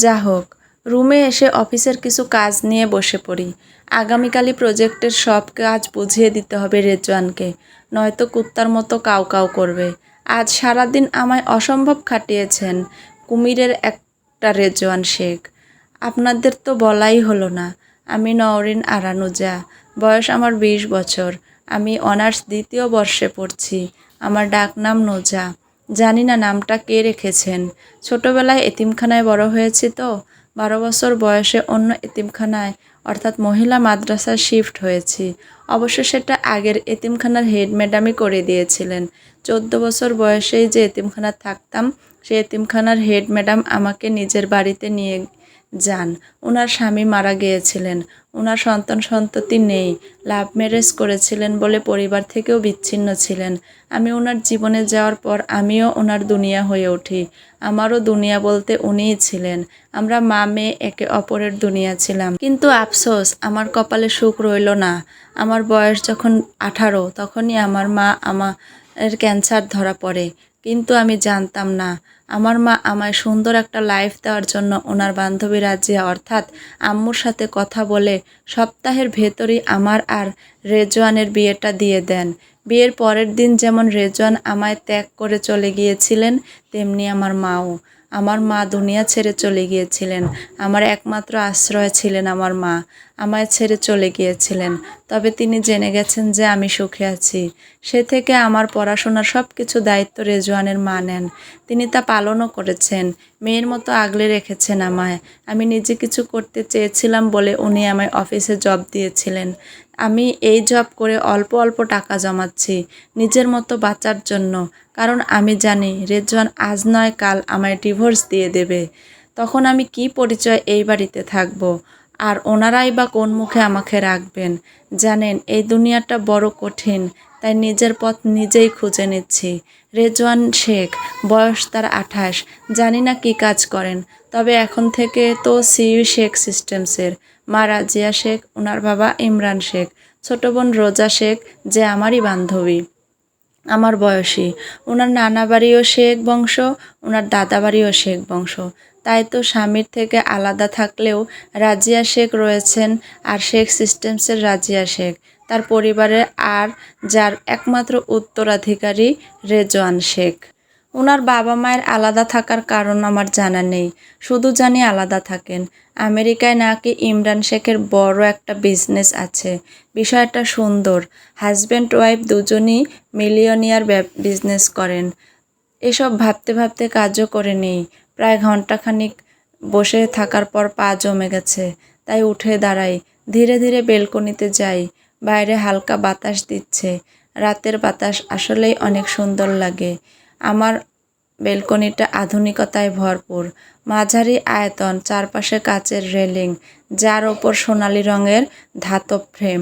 যা হোক, রুমে এসে অফিসের কিছু কাজ নিয়ে বসে পড়ি। আগামীকালই প্রজেক্টের সব কাজ বুঝিয়ে দিতে হবে রেজওয়ানকে, নয়তো কুত্তার মতো কাউ কাউ করবে। আজ সারাদিন আমায় অসম্ভব খাটিয়েছেন কুমিরের একটা রেজওয়ান শেখ। আপনাদের তো বলাই হলো না, আমি নওরিন আরা নুজা। বয়স আমার 20 বছর। আমি অনার্স 2য় বর্ষে পড়ছি। আমার ডাকনাম নুজা। জানি না নামটা কে রেখেছেন। ছোটবেলায় এতিমখানায় বড় হয়েছি তো, 12 বছর বয়সে অন্য এতিমখানায় অর্থাৎ মহিলা মাদ্রাসায় শিফট হয়েছি। অবশ্য সেটা আগের এতিমখানার হেড ম্যাডামই করে দিয়েছিলেন। 14 বছর বয়সেই যে এতিমখানায় থাকতাম, সেই এতিমখানার হেড ম্যাডাম আমাকে নিজের বাড়িতে নিয়ে যান। ওনার স্বামী মারা গিয়েছিলেন। ওনার সন্তান সন্ততি নেই। লাভ ম্যারেজ করেছিলেন বলে পরিবার থেকেও বিচ্ছিন্ন ছিলেন। আমি ওনার জীবনে যাওয়ার পর আমিও ওনার দুনিয়া হয়ে উঠি। আমারও দুনিয়া বলতে উনিই ছিলেন। আমরা মা মেয়ে একে অপরের দুনিয়া ছিলাম। কিন্তু আফসোস, আমার কপালে সুখ রইল না। আমার বয়স যখন 18 তখনই আমার ক্যান্সার ধরা পড়ে। কিন্তু আমি জানতাম না, আমার মা আমায় সুন্দর একটা লাইফ দেওয়ার জন্য ওনার বান্ধবী রাজিয়া অর্থাৎ আম্মুর সাথে কথা বলে সপ্তাহের ভেতরই আমার আর রেজওয়ানের বিয়েটা দিয়ে দেন। বিয়ের পরের দিন যেমন রেজওয়ান আমায় ত্যাগ করে চলে গিয়েছিলেন, তেমনি আমার মাও। আমার মা দুনিয়া ছেড়ে চলে গিয়েছিলেন। আমার একমাত্র আশ্রয় ছিলেন আমার মা। আমায় ছেড়ে চলে গিয়েছিলেন। তবে তিনি জেনে গেছেন যে আমি সুখে আছি। সে থেকে আমার পড়াশোনার সব কিছু দায়িত্ব রেজওয়ানের মা নেন। তিনি তা পালনও করেছেন। মেয়ের মতো আগলে রেখেছেন আমায়। আমি নিজে কিছু করতে চেয়েছিলাম বলে উনি আমায় অফিসে জব দিয়েছিলেন। আমি এই জব করে অল্প অল্প টাকা জমাচ্ছি নিজের মতো বাঁচার জন্য। কারণ আমি জানি রেজওয়ান আজ নয় কাল আমায় ডিভোর্স দিয়ে দেবে। তখন আমি কি পরিচয় এই বাড়িতে থাকব? আর ওনারাই বা কোন মুখে আমাকে রাখবেন? জানেন, এই দুনিয়াটা বড় কঠিন, তাই নিজের পথ নিজেই খুঁজে নিচ্ছি। রেজওয়ান শেখ, বয়স তার 28। জানি না কি কাজ করেন, তবে এখন থেকে তো সিইও শেখ সিস্টেমসের। মা রাজিয়া শেখ, ওনার বাবা ইমরান শেখ, ছোট বোন রোজা শেখ যে আমারই বান্ধবী, আমার বয়সী। ওনার নানা বাড়িও শেখ বংশ, ওনার দাদা বাড়িও শেখ বংশ। তাই তো স্বামীর থেকে আলাদা থাকলেও রাজিয়া শেখ রয়েছেন, আর শেখ সিস্টেমসের রাজিয়া শেখ তার পরিবারের, আর যার একমাত্র উত্তরাধিকারী রেজওয়ান শেখ। ওনার বাবা মায়ের আলাদা থাকার কারণ আমার জানা নেই, শুধু জানি আলাদা থাকেন। আমেরিকায় নাকি ইমরান শেখের বড় একটা বিজনেস আছে। বিষয়টা সুন্দর। হাজব্যান্ড ওয়াইফ দুজনই মিলিয়নিয়ার বিজনেস করেন। এসব ভাবতে ভাবতে কাজও করে নেই। প্রায় ঘন্টাখানিক বসে থাকার পর পা জমে গেছে, তাই উঠে দাঁড়াই। ধীরে ধীরে বেলকনিতে যাই। বাইরে হালকা বাতাস দিচ্ছে। রাতের বাতাস আসলেই অনেক সুন্দর লাগে। আমার বেলকনিটা আধুনিকতায় ভরপুর। মাঝারি আয়তন, চারপাশে কাচের রেলিং, যার ওপর সোনালি রঙের ধাতব ফ্রেম।